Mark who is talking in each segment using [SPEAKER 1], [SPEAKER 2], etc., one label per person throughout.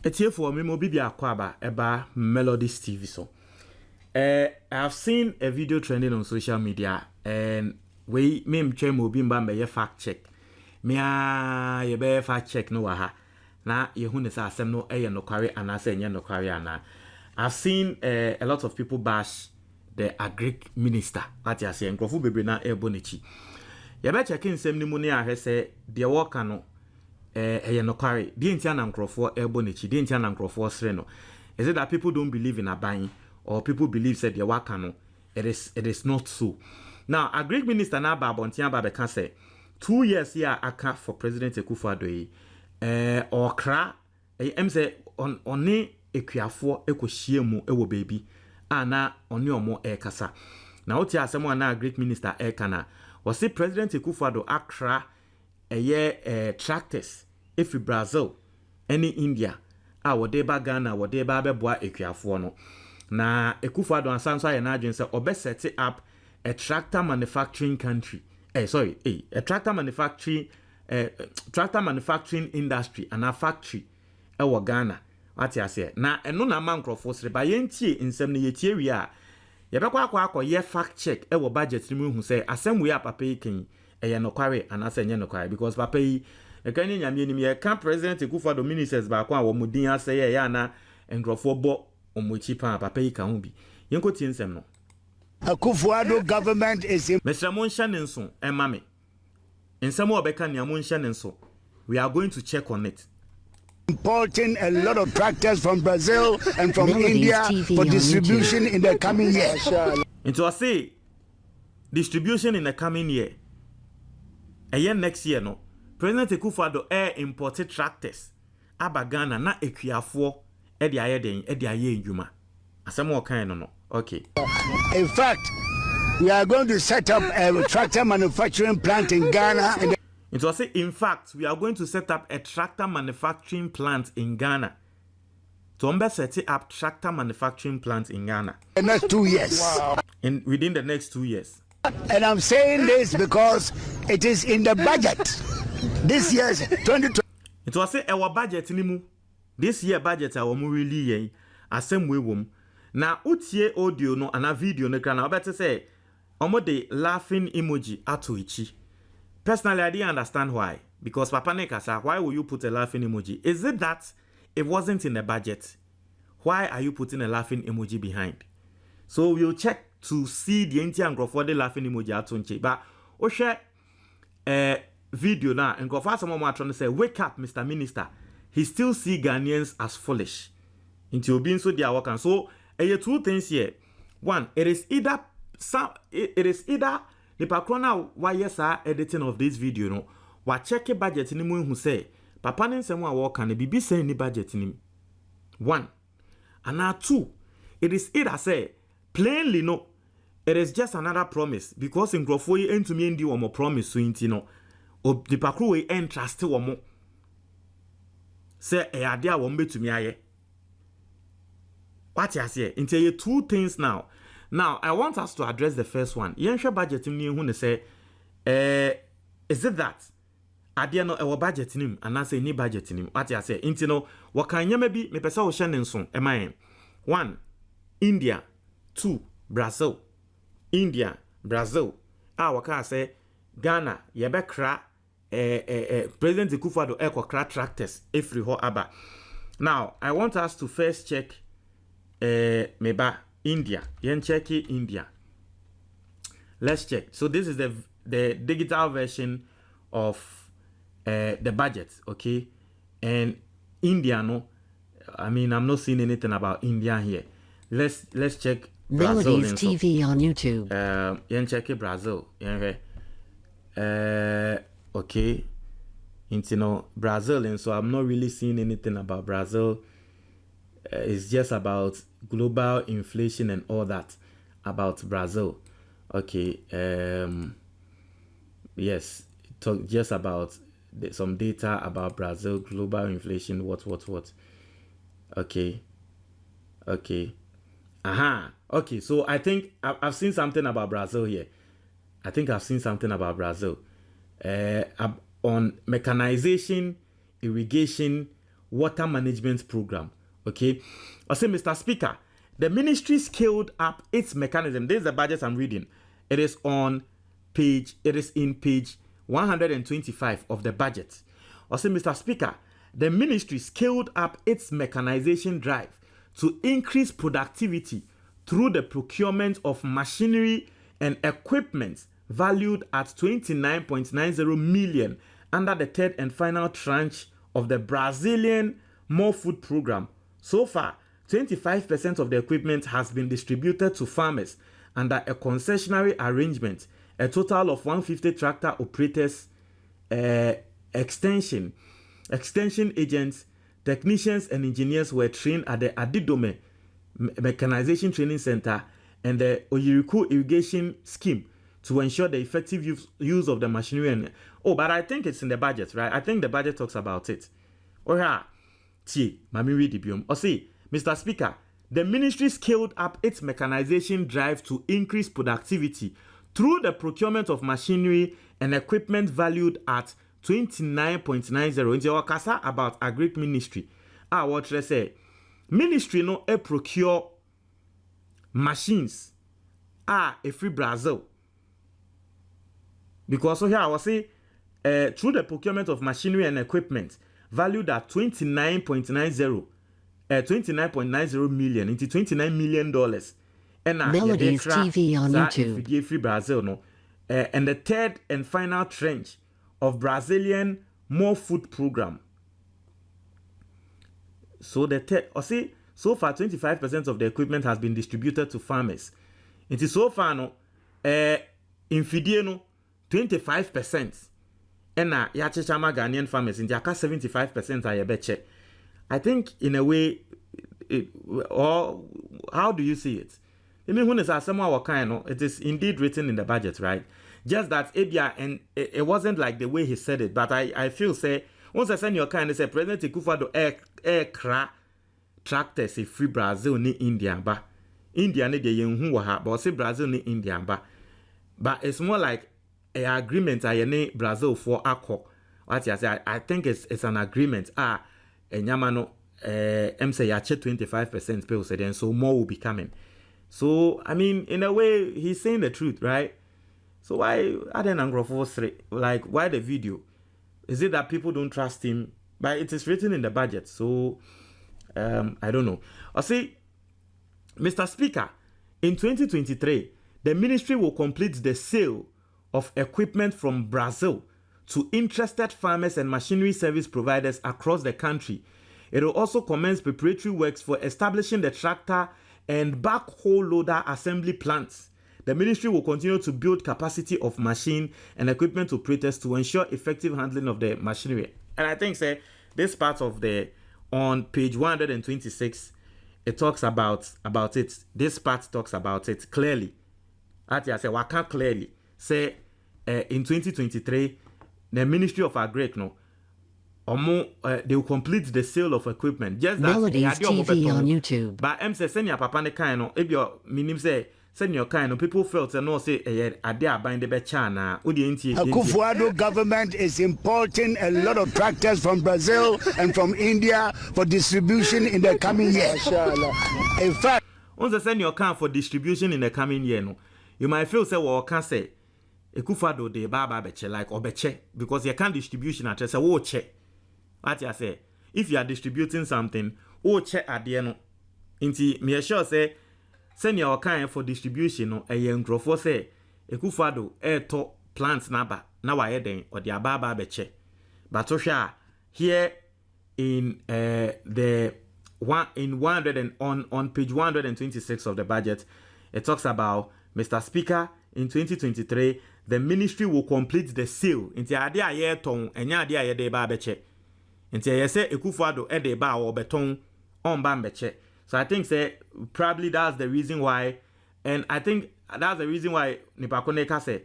[SPEAKER 1] It's here for me, Mobibia Kwaba, Eba Melodies TV. So, I've seen a video trending on social media, and we me try Mobimba be fact check. Me ye be fact check no waha. Na ye hu ne sa asem no no kware ana say nye no kware ana. I've seen a lot of people bash the Agric minister. What you say? Nkrofo bebre na ebonichi. Ye be checking nsem ni mu ne ahwe say de work no. No quarry. The Indian and Crawford Elbonichi, the Indian and Crawford Sreno. Is it that people don't believe in a buying or people believe that they work no? It is not so. Now, a Greek minister now Babontian Babe can say 2 years here I can't for President Akufo-Addo or cra say on ne ekuafo ekohie mu ewo baby ana oni omo kasa. Now what you someone na Greek minister kana was say President Akufo-Addo akra tractors if Brazil any India whatever Ghana whatever beboa ekuafo no na Akufo-Addo asanso aye na adwen se obe set up a tractor manufacturing country a tractor manufacturing industry and a factory ewo Ghana what you say na eno na man Crawford sre ba yentie nsem ne yetie wi a ye bekwa akwa ye fact check ewo budget ni mu hu say asem we papa yikin no kware and I say no kware because papa yi e kan nyame nim ye kan president Akufo-Addo ministers ba kwa wo mudin aseye ya na ngrofo bo omochi pa papa yi kan hu bi yenko tie nsem no
[SPEAKER 2] Akufo-Addo government is
[SPEAKER 1] Mr. Monshanenso emame nsem obeka ne Monshanenso we are going to check on it
[SPEAKER 2] importing a lot of tractors from Brazil and from India TV for distribution in the coming year.
[SPEAKER 1] Into I say distribution in the coming year. A year next year no. President Akufo-Addo imported tractors. Aba Ghana na ekuafo e de aye den e de aye ndwuma. Asem o kan no. Okay.
[SPEAKER 2] In fact, we are going to set up a tractor manufacturing plant in Ghana.
[SPEAKER 1] It was say, in fact, we are going to set up a tractor manufacturing plant in Ghana. To set up tractor manufacturing plant in Ghana.
[SPEAKER 2] The next 2 years. Wow.
[SPEAKER 1] Within the next 2 years.
[SPEAKER 2] And I'm saying this because it is in the budget. This year's 2020.
[SPEAKER 1] It was say our budget ni mu. This year budget our mu really yen. Asem we wom. Na utie audio no ana video no kana obete say omo de laughing emoji ato ichi. Personally, I didn't understand why. Because Papa Nekasa, why will you put a laughing emoji? Is it that it wasn't in the budget? Why are you putting a laughing emoji behind? So we'll check to see the Indian for the laughing emoji at Tunche. But we share a video now and go for someone trying to say, wake up, Mr. Minister. He still see Ghanaians as foolish. Into being so dear working. So there are two things here. One, it is either the pakrona why yes editing of this video no wa check budget ni mu hu say papa ne nsem a wo kan bibi say ni budget ni 1 and 2 it is either say plainly no it is just another promise because nkrofo yi entumi ndi wo mo promise so inti no o the pakro we entrust wo mo say e ade a wo betumi aye what you say inti ye two things now. Now, I want us to address the first one. Yensha budget ni hu ne say is it that adia no e budget nim and I say ni budget nim what you say inti no wakanya bi me pesa wo hye ne nso e man 1 India 2 Brazil India Brazil waka say Ghana ye be kra President Akufo-Addo ekokra tractors every ho aba. Now, I want us to first check meba India. Yen check India. Let's check. So this is the digital version of the budget, okay? And India, no. I mean, I'm not seeing anything about India here. Let's check Brazil.
[SPEAKER 3] MELODIES TV on YouTube.
[SPEAKER 1] Yen check Brazil. Okay. Into Brazil, and so I'm not really seeing anything about Brazil. It's just about global inflation and all that about Brazil. Okay. Yes. Talk just about some data about Brazil, global inflation, what. Okay. Aha. Okay. So I think I've seen something about Brazil here. I think I've seen something about Brazil. On mechanization, irrigation, water management program. Okay, I say, Mr. Speaker, the ministry scaled up its mechanism. This is the budget I'm reading. It is in page 125 of the budget. I say, Mr. Speaker, the ministry scaled up its mechanization drive to increase productivity through the procurement of machinery and equipment valued at 29.90 million under the third and final tranche of the Brazilian More Food Program. So far, 25% of the equipment has been distributed to farmers under a concessionary arrangement. A total of 150 tractor operators, extension agents, technicians, and engineers were trained at the Adidome Mechanization Training Center and the Oyiriku Irrigation Scheme to ensure the effective use of the machinery. And but I think it's in the budget, right? I think the budget talks about it. Mami read the biome. See, Mr. Speaker, the ministry scaled up its mechanization drive to increase productivity through the procurement of machinery and equipment valued at 29.90. In the Wakasa about Agric ministry. What I say, ministry no procure machines. A free Brazil. Because so here I was say, through the procurement of machinery and equipment valued at 29.90 million into $29 million. And
[SPEAKER 3] MELODIES TV on YouTube.
[SPEAKER 1] Free Brazil, no. And the third and final tranche of Brazilian More Food Program. So so far 25% of the equipment has been distributed to farmers. It is so far no in Fidie no 25%. And Yachechama Ghanaian farmers in Jaka 75% are yebeche. I think in a way, or how do you see it? I mean, when it's it is indeed written in the budget, right? Just that and it wasn't like the way he said it, but I feel say once I send your kind, say President Akufo-Addo air tractors a free Brazil ni India ba. India ne de yenhu wa ha, but say Brazil ni India ba. But it's more like an agreement I Brazil for akko. What I say, I think it's an agreement. Nyamano say yache 25% pay said, and so more will be coming. So I mean, in a way, he's saying the truth, right? So why like why the video? Is it that people don't trust him? But it is written in the budget, so I don't know. I see, Mr. Speaker, in 2023, the ministry will complete the sale of equipment from Brazil to interested farmers and machinery service providers across the country. It will also commence preparatory works for establishing the tractor and backhoe loader assembly plants. The ministry will continue to build capacity of machine and equipment operators to ensure effective handling of the machinery. And I think, this part of on page 126, it talks about it. This part talks about it clearly. I say, waka clearly. Say, in 2023, the Ministry of Agric, they will complete the sale of equipment. Just that
[SPEAKER 3] MELODIES TV on YouTube.
[SPEAKER 1] But I'm saying, send your papa ne kind no. If your minim say send your kind no, people felt no say ade aban de be chana.
[SPEAKER 2] Akufo-Addo government is importing a lot of tractors from Brazil and from India for distribution in the coming year. In fact,
[SPEAKER 1] once send your kind for distribution in the coming year, no, you might feel say well can say Akufo-Addo de baba beche like obeche because you can't distribution at say wo che. What I say, if you are distributing something, che at the end. Inti me sure say send your kind for distribution no engrofo say Akufo-Addo to plants naba na wa eden or the baba beche. But Tosha here in the one in 100 and on page 126 of the budget, it talks about Mr. Speaker, in 2023 the ministry will complete the sale. Inti ade aye ton enya ade aye de ba beche. Inti aye say Akufo-Addo e de ba o beton on ba beche. So I think probably that's the reason why, and I think that's the reason why Nipakoneka say,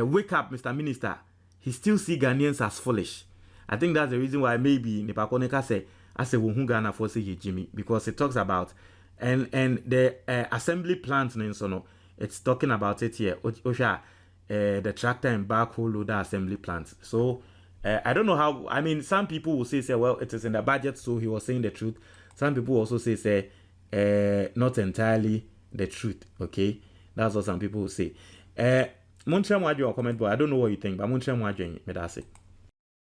[SPEAKER 1] wake up, Mr. Minister. He still see Ghanaians as foolish. I think that's the reason why maybe Nipakoneka say, I say Wuhu Ghana for say Jimmy, because it talks about and the assembly plant no, it's talking about it here. Osha, the tractor and backhoe loader assembly plant. So I don't know how. I mean, some people will say, well, it is in the budget, so he was saying the truth. Some people also say, not entirely the truth. Okay, that's what some people will say. Montreal Mwadjo comment, but I don't know what you think. But Montreal Mwadjo, me that's it.